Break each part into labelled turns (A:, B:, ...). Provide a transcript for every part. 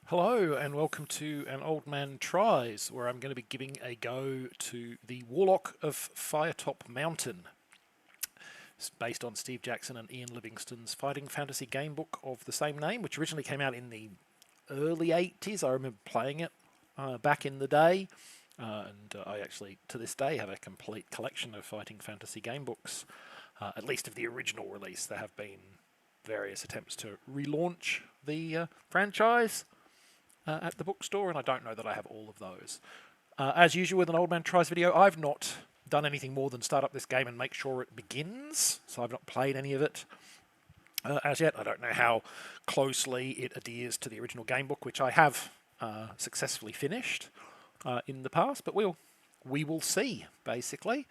A: Hello and welcome to An Old Man Tries, where I'm going to be giving a go to the Warlock of Firetop Mountain. It's based on Steve Jackson and Ian Livingstone's fighting fantasy gamebook of the same name, which originally came out in the early 80s. I remember playing it back in the day, and I actually, to this day, have a complete collection of fighting fantasy gamebooks, at least of the original release. There have been various attempts to relaunch the franchise at the bookstore, and I don't know that I have all of those. As usual with an Old Man Tries video, I've not done anything more than start up this game and make sure it begins, so I've not played any of it as yet. I don't know how closely it adheres to the original gamebook, which I have successfully finished in the past, but we will see, basically.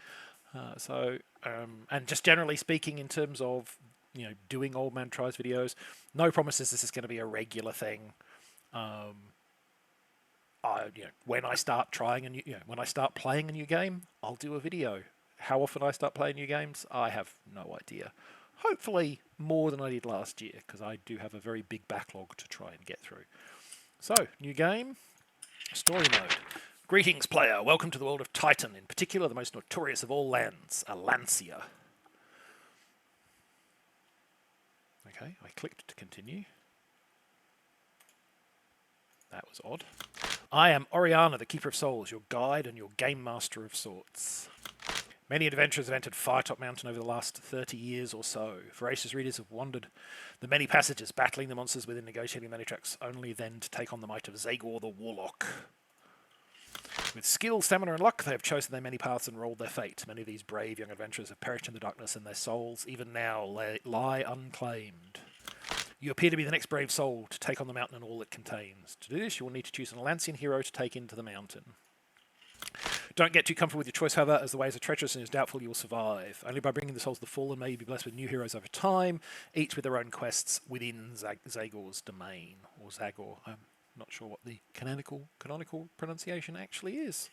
A: And just generally speaking, in terms of doing Old Man Tries videos, no promises this is going to be a regular thing. When I start when I start playing a new game, I'll do a video. How often I start playing new games, I have no idea. Hopefully more than I did last year, because I do have a very big backlog to try and get through. So, new game, story mode. Greetings, player. Welcome to the world of Titan, in particular the most notorious of all lands, Alancia. Okay, I clicked to continue. That was odd. I am Oriana, the Keeper of Souls, your guide and your game master of sorts. Many adventurers have entered Firetop Mountain over the last 30 years or so. Voracious readers have wandered the many passages, battling the monsters within, negotiating many tracks, only then to take on the might of Zagor the Warlock. With skill, stamina and luck, they have chosen their many paths and rolled their fate. Many of these brave young adventurers have perished in the darkness, and their souls, even now, lie unclaimed. You appear to be the next brave soul to take on the mountain and all it contains. To do this, you will need to choose an Alancian hero to take into the mountain. Don't get too comfortable with your choice, however, as the ways are treacherous and it is doubtful you will survive. Only by bringing the souls of the fallen may you be blessed with new heroes over time, each with their own quests within Zagor's domain, or Zagor. I'm not sure what the canonical pronunciation actually is.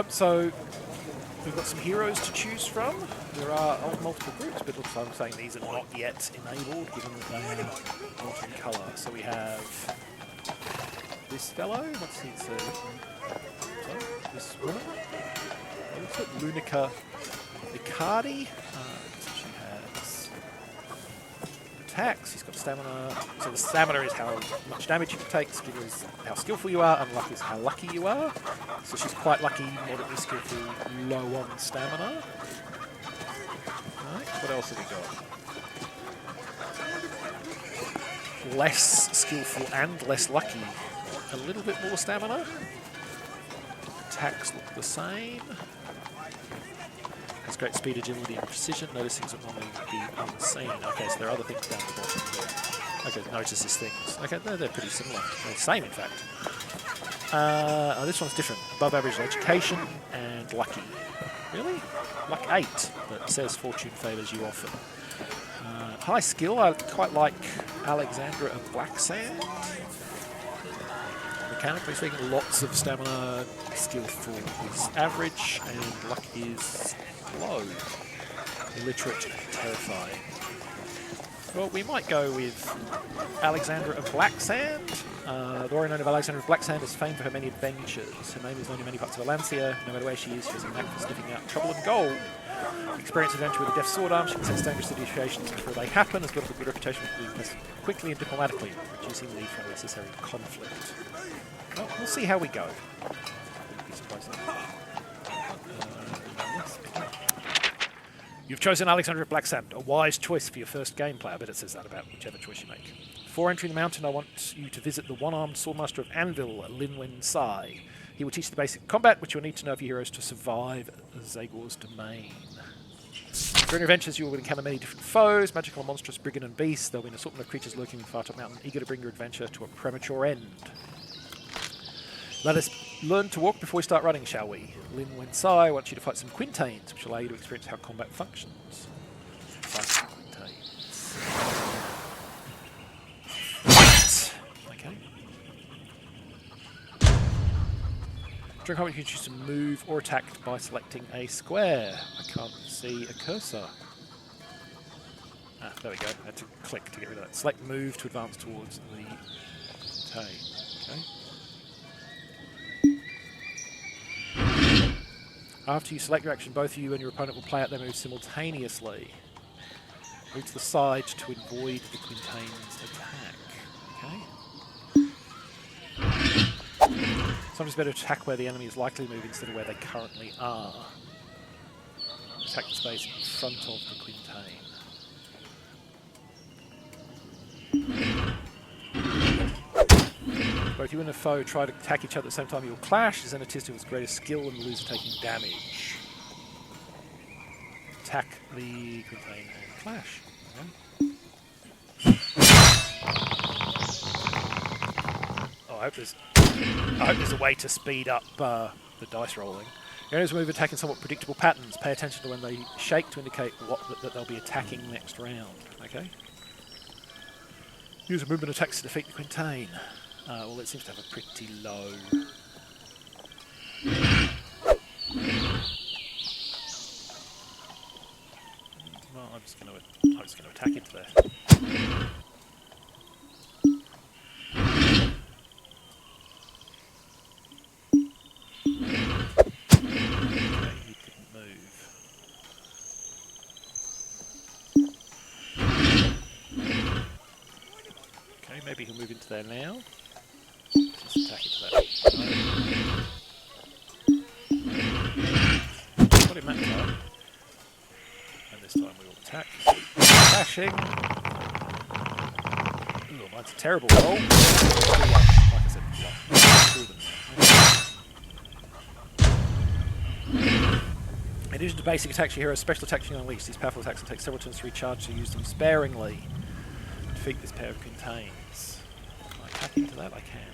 A: So we've got some heroes to choose from. There are multiple groups, but looks like I'm saying these are not yet enabled, given that they are not in colour. So we have this fellow. What's his? This woman. What's it? Lunica Icardi. She has attacks. He's got stamina. So the stamina is how much damage you can take. Skill is how skillful you are, and luck is how lucky you are. So she's quite lucky, moderately skillful, low on stamina. Right, what else have we got? Less skillful and less lucky. A little bit more stamina. Attacks look the same. Has great speed, agility, and precision. Notice things that normally would be unseen. Okay, so there are other things down the bottom here. Okay, notices things. Okay, they're pretty similar. They're the same, in fact. This one's different. Above average education and lucky. Really? Luck 8, but it says fortune favours you often. High skill. I quite like Alexandra of Blacksand. Mechanically speaking, lots of stamina. Skillful is average, and luck is low. Illiterate and terrifying. Well, we might go with Alexandra of Blacksand. The warrior known of Alexandra of Blacksand is famed for her many adventures. Her name is known in many parts of Alancia. No matter where she is, she has a knack for sniffing out trouble and gold. Experienced adventure with a deft sword arm, she can sense dangerous situations before they happen, as well as a good reputation for being placed quickly and diplomatically, reducing the need for unnecessary conflict. Well, we'll see how we go. Wouldn't be surprised. Yes. You've chosen Alexandra of Blacksand, a wise choice for your first game play. I bet it says that about whichever choice you make. Before entering the mountain, I want you to visit the one-armed swordmaster of Anvil, Linwen Sai. He will teach you the basic combat, which you'll need to know for your heroes to survive Zagor's domain. During your adventures, you will encounter many different foes, magical and monstrous, brigand and beasts. There will be an assortment of creatures lurking in Firetop Mountain, eager to bring your adventure to a premature end. Let us learn to walk before we start running, shall we? Linwen Sai wants you to fight some quintanes, which will allow you to experience how combat functions. Fight some quintanes. Fight! Okay. During combat, you can choose to move or attack by selecting a square. I can't see a cursor. Ah, there we go. I had to click to get rid of that. Select move to advance towards the Quintain. Okay. After you select your action, both you and your opponent will play out their moves simultaneously. Move to the side to avoid the Quintain's attack. Okay. Sometimes better to attack where the enemy is likely to move instead of where they currently are. Attack the space in front of the Quintain. Both you and a foe try to attack each other at the same time. You'll clash as an artist with greatest skill and lose taking damage. Attack the Quintain and clash. Oh, I hope there's a way to speed up the dice rolling. Areas move attacking somewhat predictable patterns. Pay attention to when they shake to indicate that they'll be attacking next round. Okay. Use movement attacks to defeat the Quintain. Well, it seems to have a pretty low. Well, I'm just going to attack into there. Maybe he'll move into there now. Just attack into that. Got him that time. And this time we will attack. Crashing. Ooh, mine's a terrible roll. Like I said, in addition to basic attacks, your hero's special attacks you unleash. These powerful attacks will take several turns to recharge, so use them sparingly. Defeat this pair of Quintains. Can I attack into that? I can.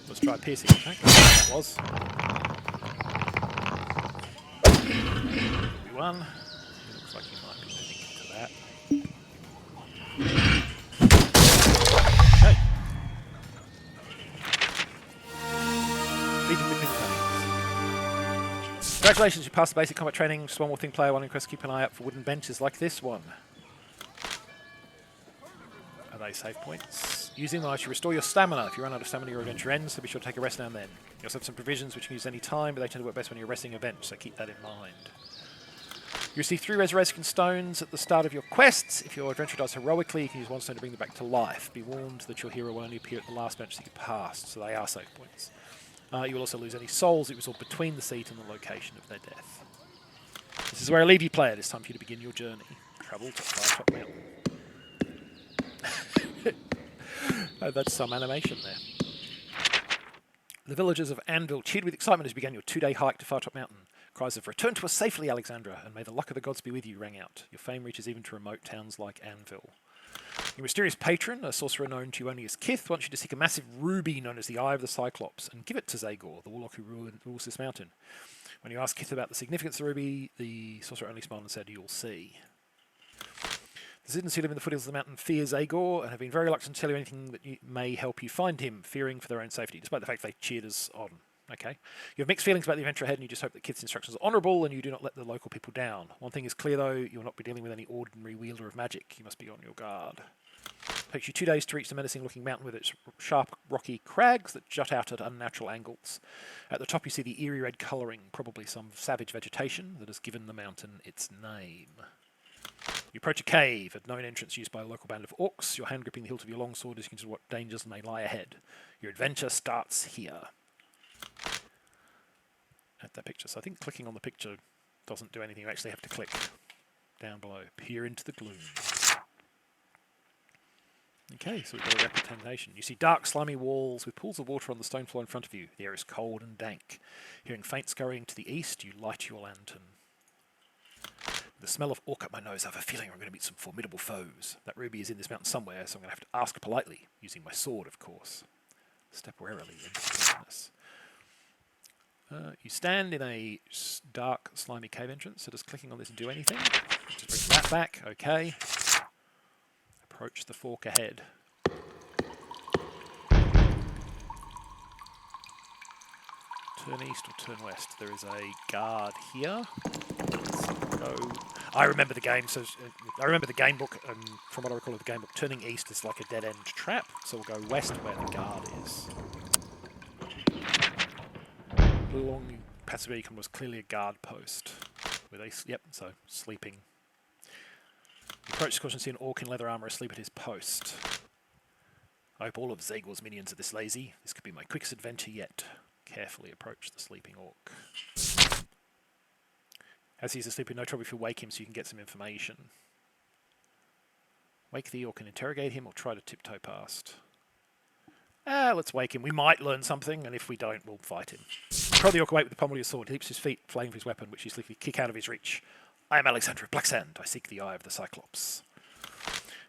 A: Let's try a piercing attack. That was. One. Looks like he might be moving into that. Okay. Defeated the Quintains. Congratulations, you passed the basic combat training. Just one more thing, player one request, keep an eye out for wooden benches like this one. Are they save points? Using them, you restore your stamina. If you run out of stamina, your adventure ends, so be sure to take a rest now and then. You also have some provisions which you can use any time, but they tend to work best when you're resting a bench, so keep that in mind. You receive 3 resurrection stones at the start of your quests. If your adventure dies heroically, you can use 1 stone to bring them back to life. Be warned that your hero will only appear at the last bench that you passed, so they are save points. You will also lose any souls that result between the seat and the location of their death. This is where I leave you, player. It's time for you to begin your journey. Travel to Firetop Mountain. Oh, that's some animation there. The villagers of Anvil cheered with excitement as you began your 2-day hike to Firetop Mountain. Cries of "Return to us safely, Alexandra, and may the luck of the gods be with you" rang out. Your fame reaches even to remote towns like Anvil. Your mysterious patron, a sorcerer known to you only as Kith, wants you to seek a massive ruby known as the Eye of the Cyclops and give it to Zagor, the warlock who rules this mountain. When you ask Kith about the significance of the ruby, the sorcerer only smiled and said, "You'll see." The citizens who live in the foothills of the mountain fear Zagor and have been very reluctant to tell you anything that may help you find him, fearing for their own safety, despite the fact they cheered us on. Okay. You have mixed feelings about the adventure ahead, and you just hope that Kith's instructions are honourable and you do not let the local people down. One thing is clear, though, you will not be dealing with any ordinary wielder of magic. You must be on your guard. It takes you 2 days to reach the menacing-looking mountain with its sharp, rocky crags that jut out at unnatural angles. At the top you see the eerie red colouring, probably some savage vegetation that has given the mountain its name. You approach a cave, a known entrance used by a local band of orcs, your hand gripping the hilt of your longsword as you consider what dangers may lie ahead. Your adventure starts here. At that picture. So I think clicking on the picture doesn't do anything. You actually have to click down below. Peer into the gloom. Okay, so we've got a representation. You see dark, slimy walls with pools of water on the stone floor in front of you. The air is cold and dank. Hearing faint scurrying to the east, you light your lantern. The smell of orc up my nose. I have a feeling I'm going to meet some formidable foes. That ruby is in this mountain somewhere, so I'm going to have to ask politely, using my sword, of course. Step warily into the darkness. You stand in a dark, slimy cave entrance, so does clicking on this do anything? Just bring that back, okay. Approach the fork ahead. Turn east or turn west. There is a guard here. Let's go. I remember the game, so I remember the game book, and from what I recall of the game book, turning east is like a dead-end trap, so we'll go west where the guard is. Along Passive Econ was clearly a guard post. With a, yep, so sleeping. You approach the caution, see an orc in leather armor asleep at his post. I hope all of Zagor's minions are this lazy. This could be my quickest adventure yet. Carefully approach the sleeping orc. As he's asleep, no trouble if you wake him so you can get some information. Wake the orc and interrogate him, or try to tiptoe past. Let's wake him. We might learn something, and if we don't, we'll fight him. Prod the orc awake with the pommel of your sword. He leaps his feet, flaying for his weapon, which you slickly kick out of his reach. I am Alexander of Blacksand. I seek the eye of the Cyclops.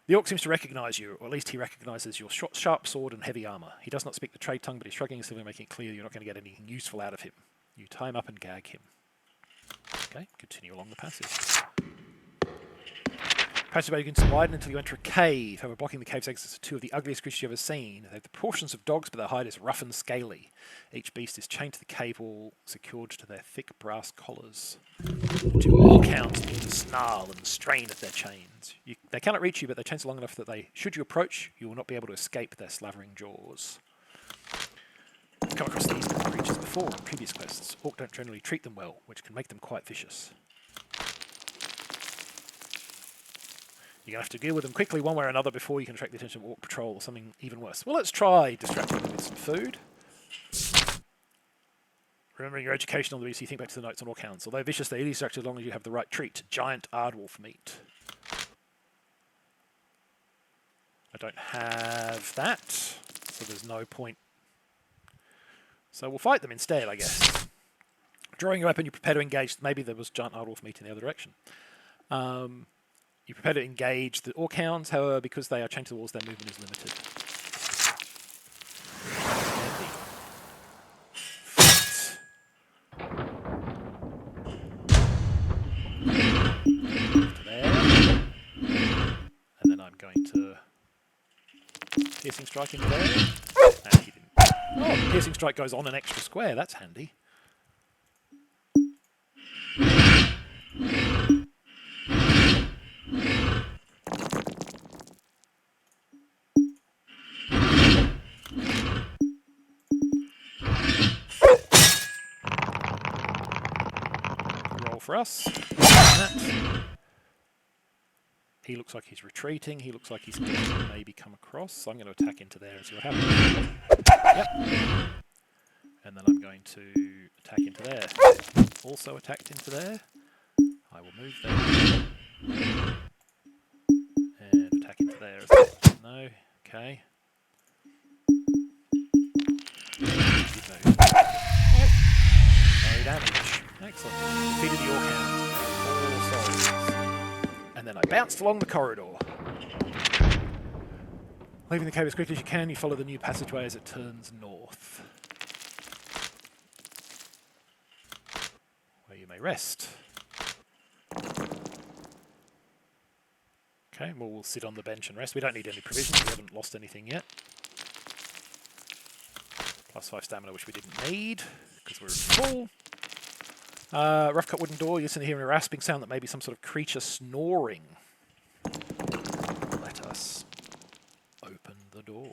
A: The orc seems to recognise you, or at least he recognises your sharp sword and heavy armour. He does not speak the trade tongue, but he's shrugging his shoulder, making it clear you're not going to get anything useful out of him. You tie him up and gag him. Okay, continue along the passage. Passage begins to widen until you enter a cave. However, blocking the cave's exits are two of the ugliest creatures you've ever seen. They have the proportions of dogs, but their hide is rough and scaly. Each beast is chained to the cave wall, secured to their thick brass collars. The two orc hounds begin to snarl and strain at their chains. They cannot reach you, but their chains are long enough that should you approach, you will not be able to escape their slavering jaws. You've come across these creatures before in previous quests. Orc don't generally treat them well, which can make them quite vicious. You're going to have to deal with them quickly one way or another before you can attract the attention of Orc Patrol or something even worse. Well, let's try distracting them with some food. Remembering your education on the beast, you think back to the notes on Orc Hounds. Although vicious, they're easily distracted as long as you have the right treat. Giant aardwolf meat. I don't have that, so there's no point. So we'll fight them instead, I guess. Drawing your weapon, you prepare to engage. Maybe there was giant aardwolf meat in the other direction. You prepare to engage the Orc Hounds, however, because they are chained to the walls, their movement is limited. There. And then I'm going to piercing strike into there. And he didn't. Oh, piercing strike goes on an extra square, that's handy. For us. He looks like he's retreating. He looks like he's going to maybe come across. So I'm going to attack into there and see what happens. Yep. And then I'm going to attack into there. Also attacked into there. I will move there. And attack into there as well. No. Okay. No damage. Excellent. Defeated the Orc Hounds. 4 souls. And then I bounced along the corridor. Leaving the cave as quickly as you can, you follow the new passageway as it turns north. Where you may rest. Okay, well, we'll sit on the bench and rest. We don't need any provisions. We haven't lost anything yet. +5 stamina, which we didn't need, because we're full. Rough cut wooden door. You listen to hear a rasping sound that may be some sort of creature snoring. Let us open the door.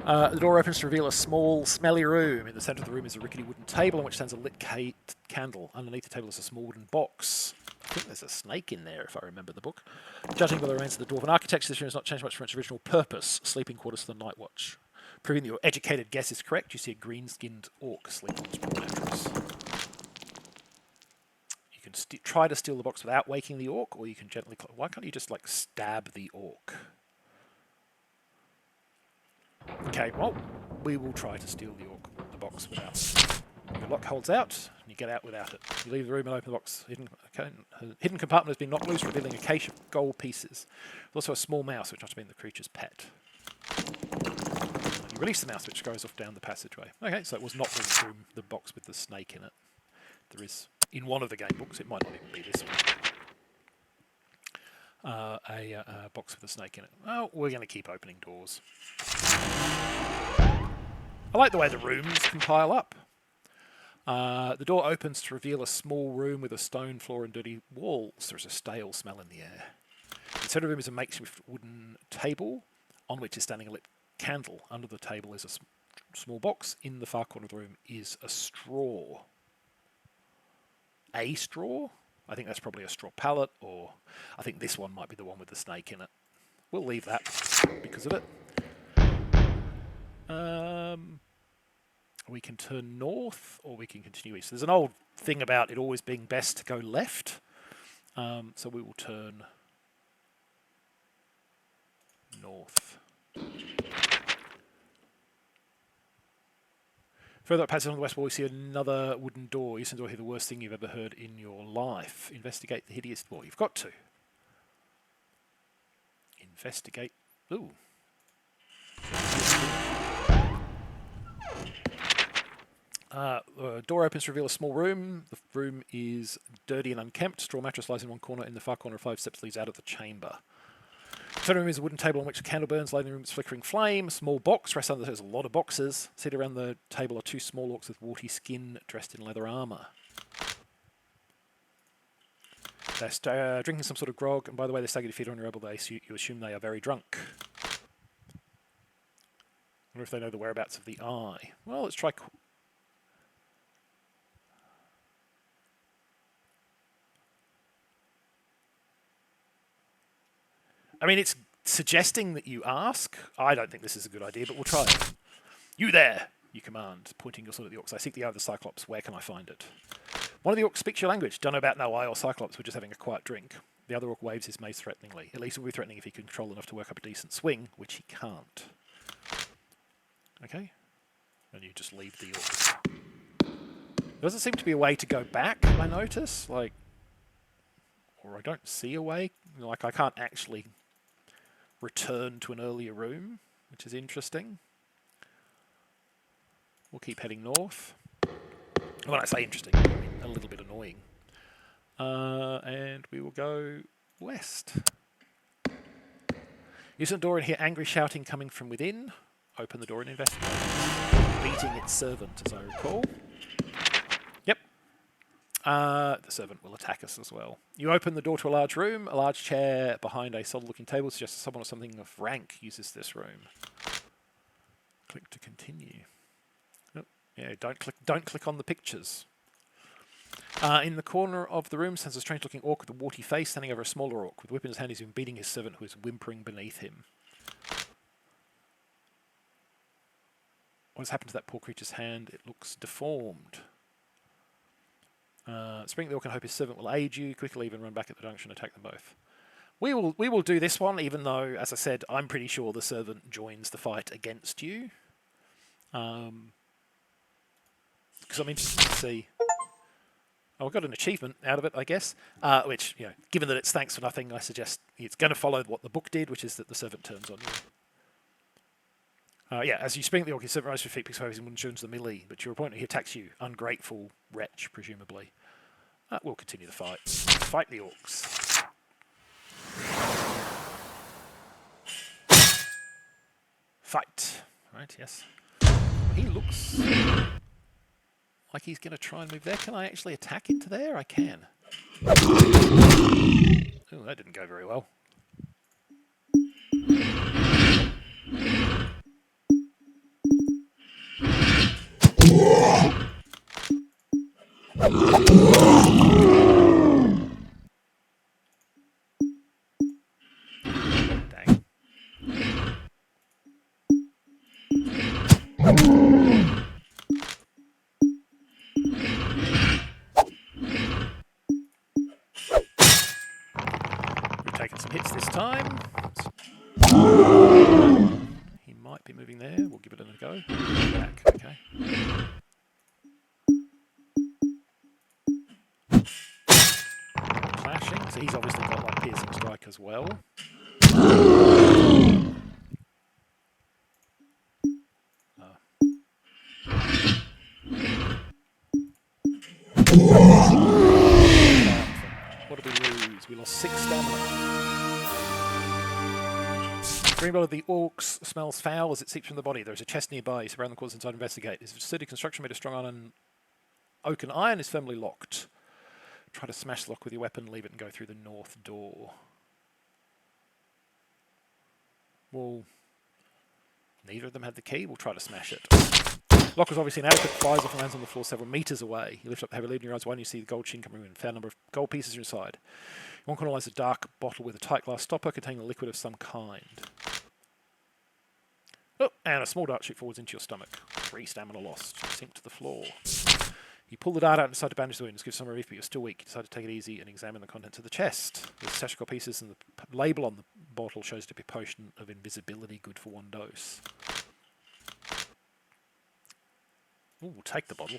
A: The door opens to reveal a small, smelly room. In the centre of the room is a rickety wooden table on which stands a lit candle. Underneath the table is a small wooden box. I think there's a snake in there, if I remember the book. Judging by the remains of the dwarven architecture, this room has not changed much from its original purpose. Sleeping quarters for the night watch. Proving that your educated guess is correct, you see a green-skinned orc asleep on a straw mattress. You can try to steal the box without waking the orc, or you can gently... Why can't you just, like, stab the orc? Okay, well, we will try to steal the box without it. Your lock holds out, and you get out without it. You leave the room and open the box. Hidden compartment has been knocked loose, revealing a cache of gold pieces. There's also a small mouse, which must have been the creature's pet. You Release the mouse, which goes off down the passageway. Okay, so it was not the room, the box with the snake in it. There is, in one of the game books, it might not even be this one, a box with a snake in it. Oh, we're going to keep opening doors. I like the way the rooms can pile up. The door opens to reveal a small room with a stone floor and dirty walls. There's a stale smell in the air. The center of the room is a makeshift wooden table on which is standing a lit candle. Under the table is a small box. In the far corner of the room is a straw. A straw? I think that's probably a straw pallet, or I think this one might be the one with the snake in it. We'll leave that because of it. We can turn north, or we can continue east. There's an old thing about it always being best to go left, so we will turn north. Further up passage on the west wall, we see another wooden door. You seem to hear the worst thing you've ever heard in your life. Investigate the hideous door. You've got to. Investigate. Ooh. Door opens to reveal a small room. The room is dirty and unkempt. Straw mattress lies in one corner. In the far corner, 5 steps leads out of the chamber. The center room is a wooden table on which a candle burns. Lighting the room is flickering flame. A small box rests under. There's a lot of boxes. Seated around the table are 2 small orcs with warty skin, dressed in leather armor. They're drinking some sort of grog, and by the way, they stagger your feet on your elbow. You assume they are very drunk. I wonder if they know the whereabouts of the eye. Well, let's try. I mean, it's suggesting that you ask. I don't think this is a good idea, but we'll try it. You there, you command, pointing your sword at the orcs. I seek the eye of the Cyclops. Where can I find it? One of the orcs speaks your language. Don't know about no eye or Cyclops. We're just having a quiet drink. The other orc waves his mace threateningly. At least it will be threatening if he can control enough to work up a decent swing, which he can't. Okay. And you just leave the orcs. There doesn't seem to be a way to go back, I notice. Like, or I don't see a way. Like, I can't actually return to an earlier room, which is interesting. We'll keep heading north. When I say interesting, I mean a little bit annoying. And we will go west. Use the door and hear angry shouting coming from within. Open the door and investigate. Beating its servant, as I recall. Yep. The servant will attack us as well. You open the door to a large room. A large chair behind a solid-looking table suggests that someone or something of rank uses this room. Click to continue. Oh, yeah, don't click on the pictures. In the corner of the room stands a strange-looking orc with a warty face, standing over a smaller orc. With a whip in his hand, he's been beating his servant, who is whimpering beneath him. What has happened to that poor creature's hand? It looks deformed. Spring the orc and hope his servant will aid you. Quickly leave and run back at the junction and attack them both. We will do this one, even though, as I said, I'm pretty sure the servant joins the fight against you. Because I'm interested to see. Oh, I got an achievement out of it, I guess. Which, you know, given that it's thanks for nothing, I suggest it's going to follow what the book did, which is that the servant turns on you. Yeah, as you spring the orc, his servant rises to your feet, picks away and joins the melee, but your opponent, he attacks you. Ungrateful wretch, presumably. We'll continue the fight. Fight the orcs. Fight. Right, yes. He looks like he's going to try and move there. Can I actually attack into there? I can. Oh, that didn't go very well. Dang. We've taken some hits this time. He might be moving there. We'll give it a go. Back. Okay. Clashing. So he's obviously got like piercing strike as well. What did we lose? We lost 6 stamina. Green blood of the orcs smells foul as it seeps from the body. There is a chest nearby. So around the corners inside, investigate. This sturdy construction made of strong iron. Oak and iron is firmly locked. Try to smash the lock with your weapon, leave it and go through the north door. Well, neither of them had the key. We'll try to smash it. Lock was obviously inadequate. Flies off and lands on the floor several metres away. You lift up the heavy lid in your eyes. Why don't you see the gold sheen coming in? Fair number of gold pieces are inside. In one corner lies a dark bottle with a tight glass stopper containing a liquid of some kind. Oh, and a small dart shoot forwards into your stomach. 3 stamina lost. Sink to the floor. You pull the dart out and decide to bandage the wound. Give some relief, but you're still weak. You decide to take it easy and examine the contents of the chest. There's stash of gold pieces, and the label on the bottle shows to be a potion of invisibility, good for 1 dose. Ooh, we'll take the bottle.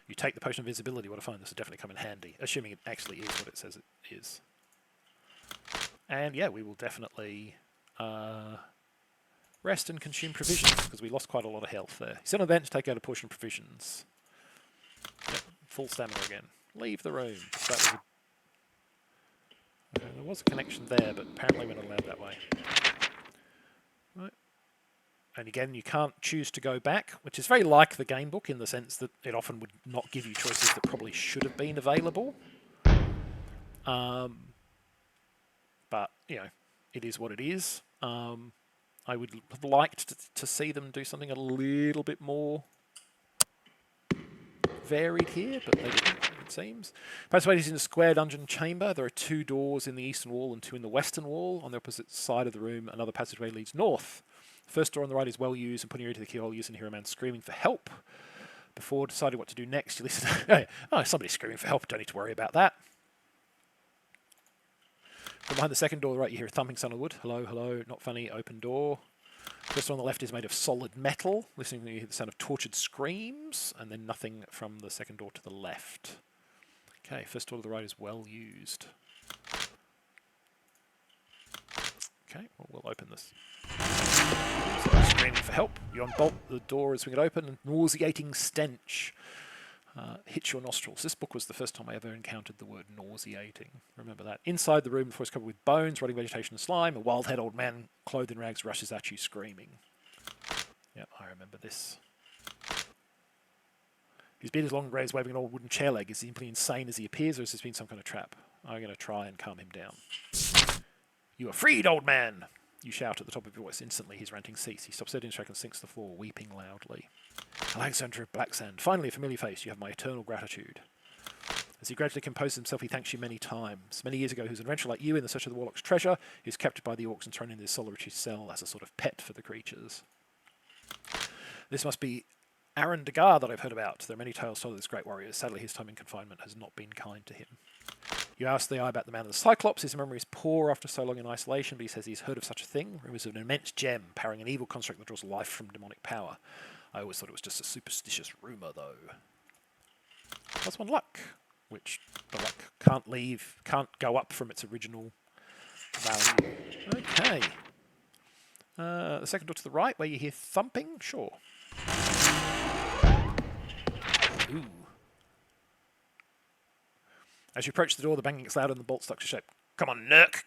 A: You take the potion of invisibility. What a find. This will definitely come in handy, assuming it actually is what it says it is. And yeah, we will definitely rest and consume provisions, because we lost quite a lot of health there. You sit on the bench, take out a portion of provisions. Yep, full stamina again. Leave the room. That was okay, there was a connection there, but apparently we're not allowed that way. Right. And again, you can't choose to go back, which is very like the gamebook in the sense that it often would not give you choices that probably should have been available. But, you know, it is what it is. I would have liked to see them do something a little bit more varied here, but they didn't, it seems. Passageway is in a square dungeon chamber. There are 2 doors in the eastern wall and 2 in the western wall. On the opposite side of the room, another passageway leads north. The first door on the right is well used, and putting your ear to the keyhole, you can hear a man screaming for help. Before deciding what to do next, you listen. Oh, somebody's screaming for help. Don't need to worry about that. From behind the second door, right, you hear a thumping sound of wood. Hello, hello, not funny, open door. First one on the left is made of solid metal. Listening, you hear the sound of tortured screams, and then nothing from the second door to the left. Okay, first door to the right is well used. Okay, well, we'll open this. Screaming for help. You unbolt the door as swing it open, and nauseating stench hits your nostrils. This book was the first time I ever encountered the word nauseating. Remember that. Inside the room, the floor is covered with bones, rotting vegetation and slime. A wild-haired old man, clothed in rags, rushes at you, screaming. Yep, I remember this. His beard is long, grey, waving an old wooden chair leg. Is he simply insane as he appears, or has this been some kind of trap? I'm going to try and calm him down. You are freed, old man! You shout at the top of your voice. Instantly, his ranting ceases. He stops dead in his track and sinks to the floor, weeping loudly. Alexander of Blacksand, finally a familiar face. You have my eternal gratitude. As he gradually composes himself, he thanks you many times. Many years ago, he was an adventurer like you in the search of the Warlock's treasure. He was captured by the orcs and thrown into this solitary cell as a sort of pet for the creatures. This must be Aaron Dagar that I've heard about. There are many tales told of this great warrior. Sadly, his time in confinement has not been kind to him. You ask the eye about the man of the Cyclops. His memory is poor after so long in isolation, but he says he's heard of such a thing. Rumours of an immense gem powering an evil construct that draws life from demonic power. I always thought it was just a superstitious rumour, though. Plus 1 luck, which the luck can't go up from its original value. Okay. The second door to the right, where you hear thumping? Sure. Ooh. As you approach the door, the banging gets louder and the bolt stuck to shape. Come on, Nurk!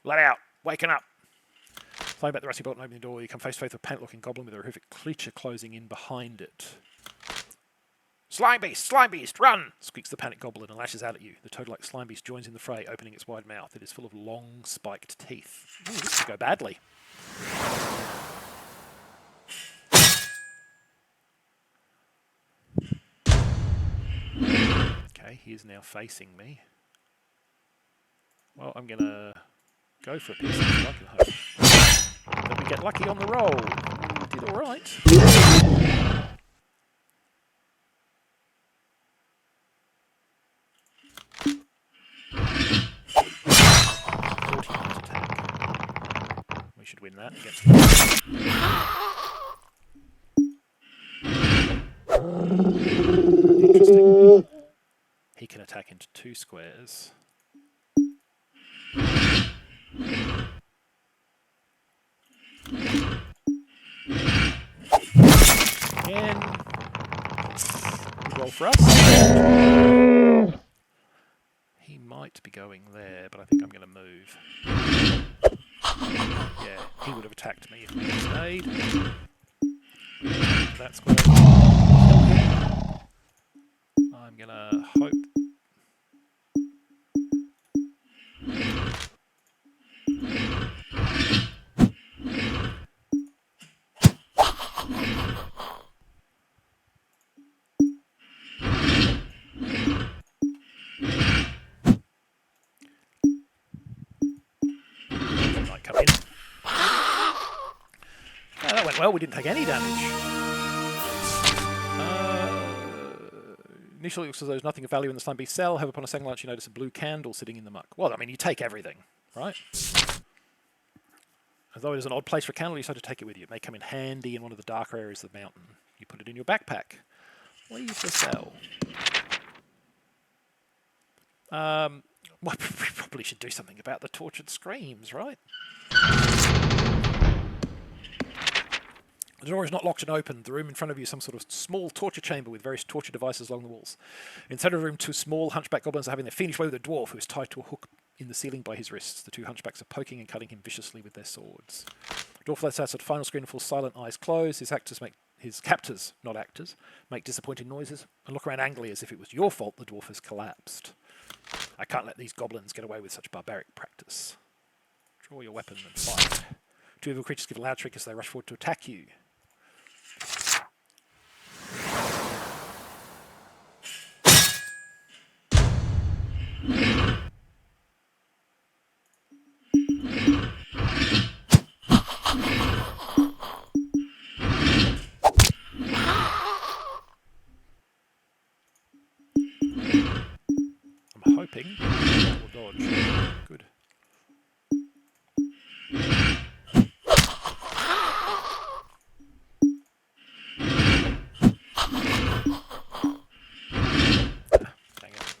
A: Let out! Waking up! Flying back the rusty bolt and opening the door, you come face to face with a panic-looking goblin with a horrific creature closing in behind it. Slime beast, run! Squeaks the panic goblin and lashes out at you. The toad-like slime beast joins in the fray, opening its wide mouth. It is full of long, spiked teeth. Ooh, this could go badly. Okay, he is now facing me. Well, I'm going to go for a piece of luck and hope that we get lucky on the roll. We did all right. 49 attack. We should win that against Interesting. He can attack into 2 squares. Again. Good roll for us. might be going there, but I think I'm going to move. Yeah, he would have attacked me if he had stayed. That's going to kill him. I'm going to hope. Might come in. Oh, that went well. We didn't take any damage. Initially, it looks as though there's nothing of value in the slime beast cell. However, upon a second glance, you notice a blue candle sitting in the muck. Well, I mean, you take everything, right? Although it is an odd place for a candle, you decide to take it with you. It may come in handy in one of the darker areas of the mountain. You put it in your backpack. Leave the cell. Well, we probably should do something about the tortured screams, right? The door is not locked and open. The room in front of you is some sort of small torture chamber with various torture devices along the walls. In the centre of the room, two small hunchback goblins are having their fiendish way with a dwarf who is tied to a hook in the ceiling by his wrists. The two hunchbacks are poking and cutting him viciously with their swords. The dwarf lets out a final scream and falls silent, eyes closed. His captors, not actors, make disappointing noises and look around angrily as if it was your fault the dwarf has collapsed. I can't let these goblins get away with such barbaric practice. Draw your weapon and fight. Two evil creatures give a loud shriek as they rush forward to attack you. I'm hoping that will dodge. Good. Dang it.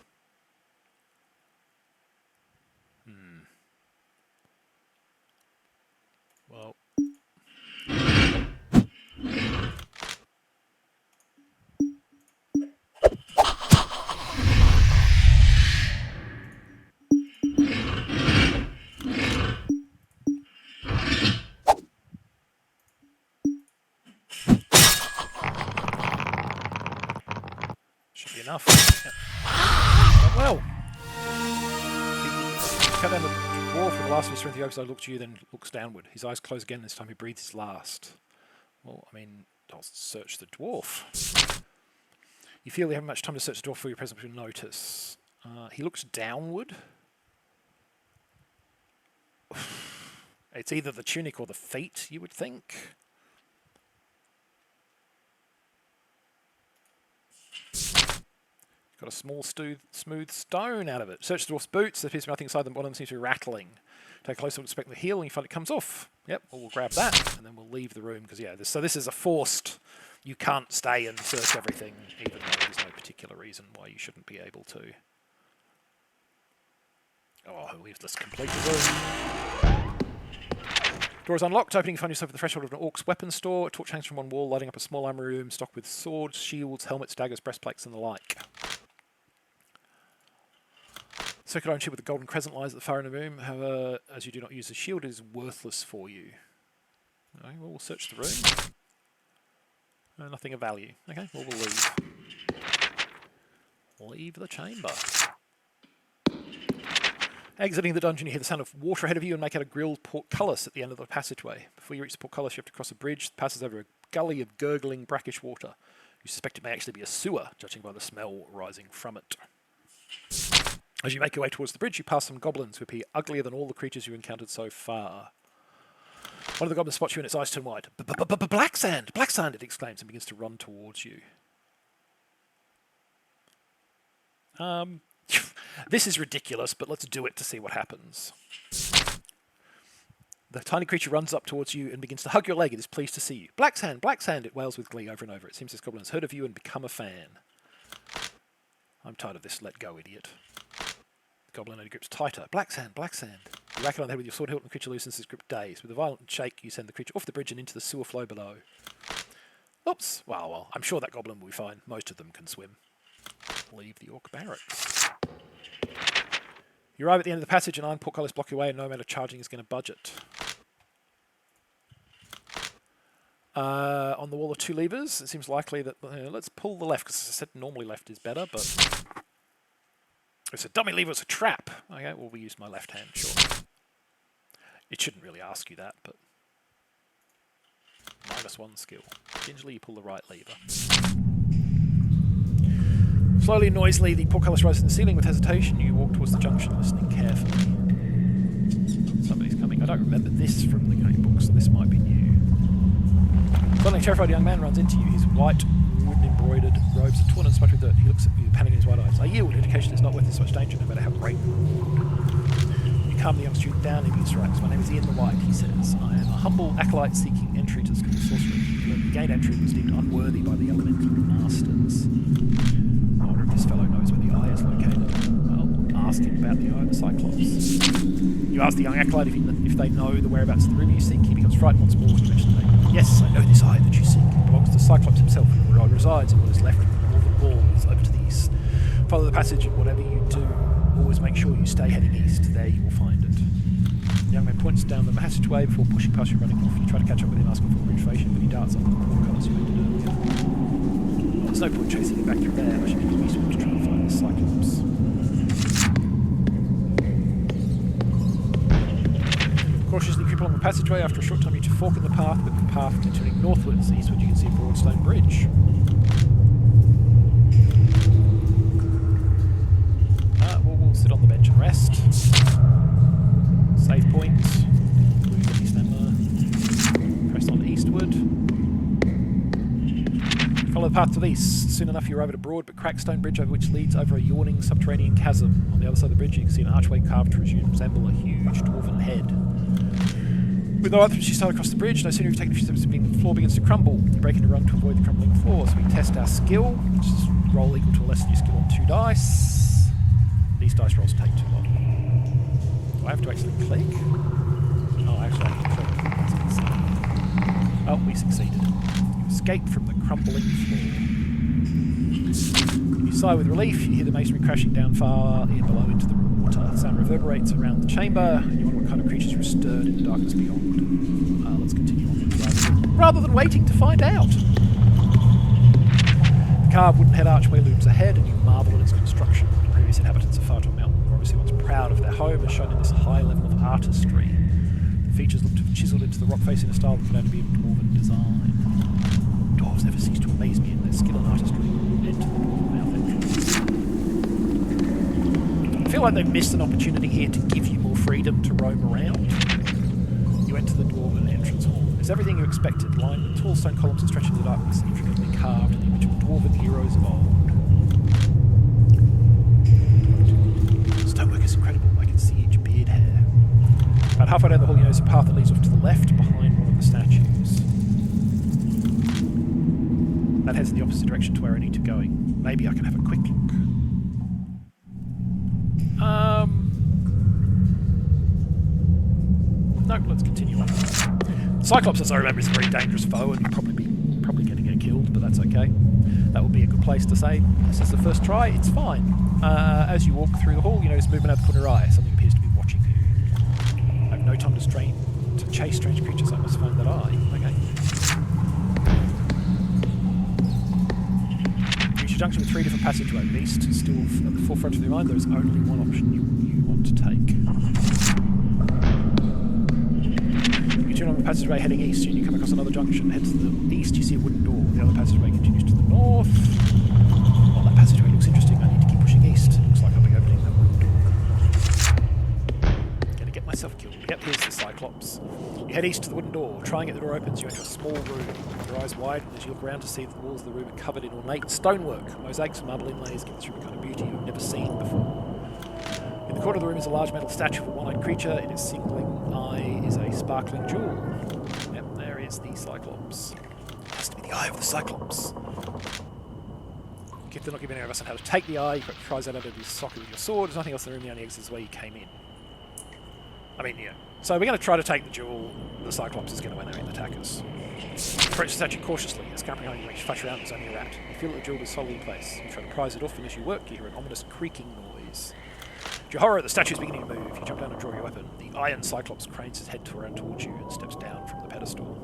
A: Well. Should be enough. Yep. Well. Cut down the dwarf with the last of his strength. He opens, looks at you, then looks downward. His eyes close again, and this time he breathes his last. Well, I mean, I'll search the dwarf. You feel you haven't much time to search the dwarf before your presence will notice. He looks downward. It's either the tunic or the feet, you would think. Got a small, smooth stone out of it. Search the dwarf's boots. There appears to be nothing inside them. One of them seems to be rattling. Take a closer look, inspect the heel, and you find it comes off. Yep, well, we'll grab that, and then we'll leave the room, because, yeah, so this is a forced... You can't stay and search everything, even though there's no particular reason why you shouldn't be able to. Oh, I'll leave this complete room. Door is unlocked. Opening, you find yourself at the threshold of an orc's weapon store. A torch hangs from one wall, lighting up a small armory room stocked with swords, shields, helmets, daggers, breastplates, and the like. Circular iron shield with a golden crescent lies at the far end of the room. However, as you do not use the shield, it is worthless for you. Okay, well, we'll search the room. Nothing of value. Okay, well, we'll leave. Leave the chamber. Exiting the dungeon, you hear the sound of water ahead of you and make out a grilled portcullis at the end of the passageway. Before you reach the portcullis, you have to cross a bridge that passes over a gully of gurgling, brackish water. You suspect it may actually be a sewer, judging by the smell rising from it. As you make your way towards the bridge, you pass some goblins who appear uglier than all the creatures you encountered so far. One of the goblins spots you and its eyes turn wide. Black sand! Black sand! It exclaims and begins to run towards you. This is ridiculous, but let's do it to see what happens. The tiny creature runs up towards you and begins to hug your leg. It is pleased to see you. Black sand! Black sand! It wails with glee over and over. It seems this goblin has heard of you and become a fan. I'm tired of this. Let go, idiot. The goblin only grips tighter. Black sand! Black sand! You whack it on the head with your sword hilt and the creature loosens its grip dazed. With a violent shake, you send the creature off the bridge and into the sewer flow below. Oops! Well, I'm sure that goblin will be fine. Most of them can swim. Leave the orc barracks. You arrive at the end of the passage and iron portcullis block your way and no amount of charging is going to budge it. On the wall are 2 levers. It seems likely that... let's pull the left, because as I said, normally left is better, but... It's a dummy lever, it's a trap. Okay, well, we use my left hand, sure. It shouldn't really ask you that, but... -1 skill. Gingerly, you pull the right lever. Slowly and noisily, the portcullis rises in the ceiling with hesitation. You walk towards the junction, listening carefully. Somebody's coming. I don't remember this from the gamebook, so this might be new. Suddenly, a terrified young man runs into you. His white, wood-embroidered robes are torn and smudged with dirt. He looks at you, panicking in his white eyes. I yield. Indication it's not worth this much danger, no matter how great the reward. You calm the young student down, leaving his tracks. My name is Ian the White, he says. I am a humble acolyte seeking entry to the school of sorcery. You gained entry and was deemed unworthy by the elemental masters. I wonder if this fellow knows where the eye is located. I'll ask him about the eye of the Cyclops. You ask the young acolyte if they know the whereabouts of the room you seek. He becomes frightened once more when you mention the name. Yes, I know this eye that you seek. It belongs to the Cyclops himself, where he resides in what is left of the northern walls over to the east. Follow the passage, and whatever you do, always make sure you stay heading east. There you will find it. The young man points down the passageway before pushing past you running off. You try to catch up with him, asking for information, but he darts off the portcullis you entered earlier. Well, there's no point chasing him back through there, unless you need to be useful to try and find the Cyclops. Cautiously creep along the passageway. After a short time, you fork in the path, but the path continuing northwards. Eastward, you can see a broad stone bridge. We'll sit on the bench and rest. Save point. Press on eastward. Follow the path to the east. Soon enough, you arrive at a broad but cracked stone bridge over which leads over a yawning subterranean chasm. On the other side of the bridge, you can see an archway carved to resemble a huge dwarven head. With no entrance, you start across the bridge. No sooner you've taken a few steps, the floor begins to crumble. You break into run to avoid the crumbling floor. So we test our skill, which is roll equal to a lesser new skill on 2 dice. These dice rolls take too long. Do I have to actually click? Oh, actually, I have to click. Oh, we succeeded. You escape from the crumbling floor. You sigh with relief. You hear the masonry crashing down far in below into the water. The sound reverberates around the chamber. You wonder what kind of creatures were stirred in the darkness beyond. Let's continue on rather than waiting to find out. The carved wooden head archway looms ahead, and you marvel at its construction. The previous inhabitants of Firetop Mountain were obviously once proud of their home, as shown in this high level of artistry. The features look to have chiselled into the rock face in a style that could only be of dwarven design. Dwarves never cease to amaze me in their skill and artistry. Enter the dwarven mouth entrance. I feel like they've missed an opportunity here to give you more freedom to roam around. You enter the dwarven entrance hall. It's everything you expected, lined with tall stone columns that stretch into the darkness, intricately carved in the image of dwarven heroes of old. Stonework is incredible. I can see each beard hair. About halfway down the hall, you notice a path that leads off to the left, behind one of the statues. That heads in the opposite direction to where I need to go. Maybe I can have a quick look. No, let's continue on. Cyclops, as I remember, is a very dangerous foe, and you're probably going to get killed, but that's okay. That would be a good place to say, this is the first try, it's fine. As you walk through the hall, you notice movement out the corner of your eye. Something appears to be watching you. I have no time to chase strange creatures, I must find that eye. Okay. You reach a junction with 3 different passageways. East, still at the forefront of your mind, there is only one option you want to take. You turn on the passageway heading east, and you come across another junction. Head to the east, you see a wooden door. The other passageway continues to the north. Well, that passageway looks interesting. I need to keep pushing east. Looks like I'll be opening that wooden door. Gonna get myself killed. Yep, here's the Cyclops. You head east to the wooden door. Trying it, the door opens. You enter a small room. Your eyes widen as you look around to see that the walls of the room are covered in ornate stonework. Mosaics and marble inlays give this room a kind of beauty you've never seen before. In the corner of the room is a large metal statue of a one-eyed creature. In its single eye is a sparkling jewel. Yep, there is the Cyclops. It has to be the eye of the Cyclops. If they're not giving any of us on how to take the eye, you've got to prise that out of his socket with your sword. There's nothing else in the room, the only exit is the way you came in. I mean, yeah. So we're going to try to take the jewel. The Cyclops is going to win there and attack us. Approach the statue cautiously. It's scampering behind you, makes you flash around, there's only a rat. You feel that the jewel is solidly in place. You try to prise it off, and as you work, you hear an ominous creaking noise. To your horror, the statue is beginning to move. You jump down and draw your weapon. The Iron Cyclops cranes his head around towards you and steps down from the pedestal.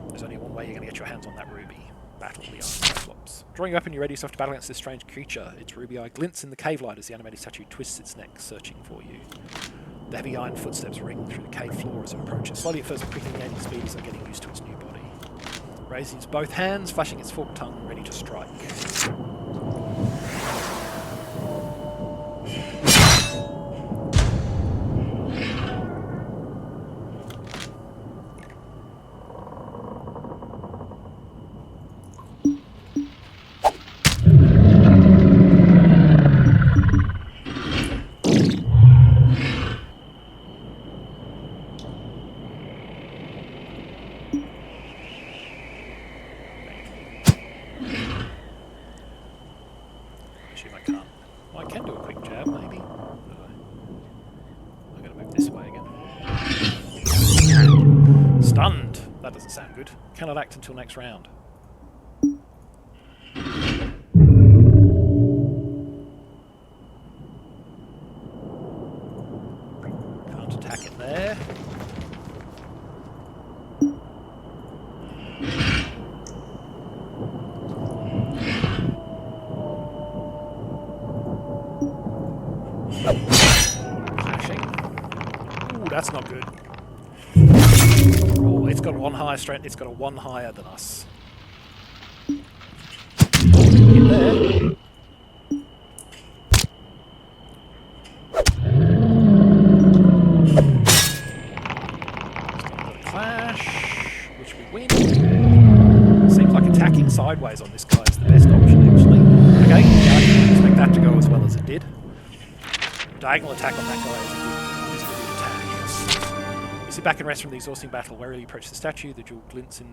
A: There's only one way you're going to get your hands on that ruby. Battle the Iron Cyclops. Drawing your weapon, you ready yourself to battle against this strange creature. Its ruby eye glints in the cave light as the animated statue twists its neck, searching for you. The heavy iron footsteps ring through the cave floor as it approaches, slowly at first quickly gaining speed as it's getting used to its new body. Raising its both hands, flashing its forked tongue, ready to strike. I can do a quick jab, maybe. I'm going to move this way again. Stunned! That doesn't sound good. Cannot act until next round. Can't attack it there. That's not good. Oh, it's got one higher strength. It's got a one higher than us. In there. Clash, which we win. Seems like attacking sideways on this guy is the best option, actually. Okay, yeah, I didn't expect that to go as well as it did. Diagonal attack on that guy is a good. You sit back and rest from the exhausting battle. Warily approach the statue. The jewel glints in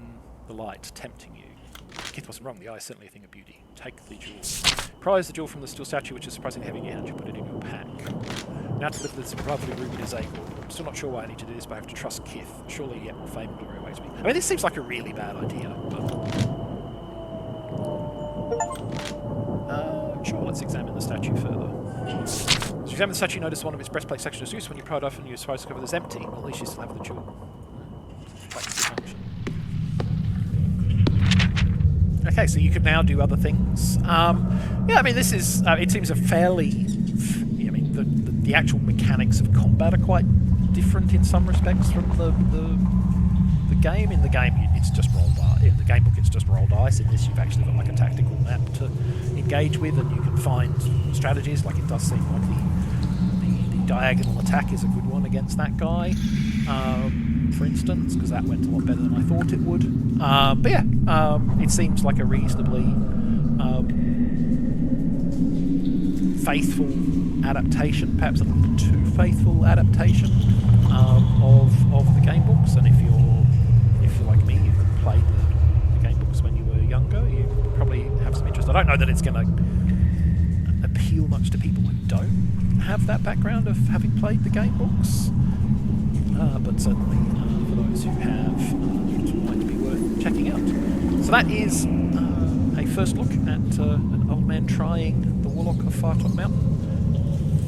A: the light, tempting you. Kith wasn't wrong. The eye is certainly a thing of beauty. Take the jewel. Prize the jewel from the steel statue, which is surprisingly heavy in your hand. You put it in your pack. Now to deliver this lovely ruby to Zagor. I'm still not sure why I need to do this, but I have to trust Kith. Surely yet more fame and glory awaits me. I mean, this seems like a really bad idea. But sure, let's examine the statue further. So you examine the statue, notice one of its breastplate section is loose. When you pry it off and you surprise to discover it's empty. Well, at least you still have the jewel. Okay, so you can now do other things. Yeah, I mean, this is... it seems a fairly... I mean, the actual mechanics of combat are quite different in some respects from the game. In the game, it's just roll dice. In the game book, it's just roll dice. In this, you've actually got like a tactical map to engage with, and you can find strategies. Like, it does seem like the diagonal attack is a good one against that guy, for instance, because that went a lot better than I thought it would. But yeah, it seems like a reasonably faithful adaptation, perhaps a little too faithful adaptation of the game books. And if you're like me, you've played the game books when you were younger, you probably have some interest. I don't know that it's going to appeal much to people who don't have that background of having played the game books, but certainly for those who have, it might be worth checking out. So that is a first look at an old man trying the Warlock of Firetop Mountain.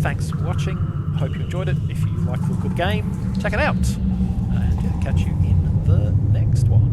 A: Thanks for watching. Hope you enjoyed it. If you like the look of the game, check it out. And catch you in the next one.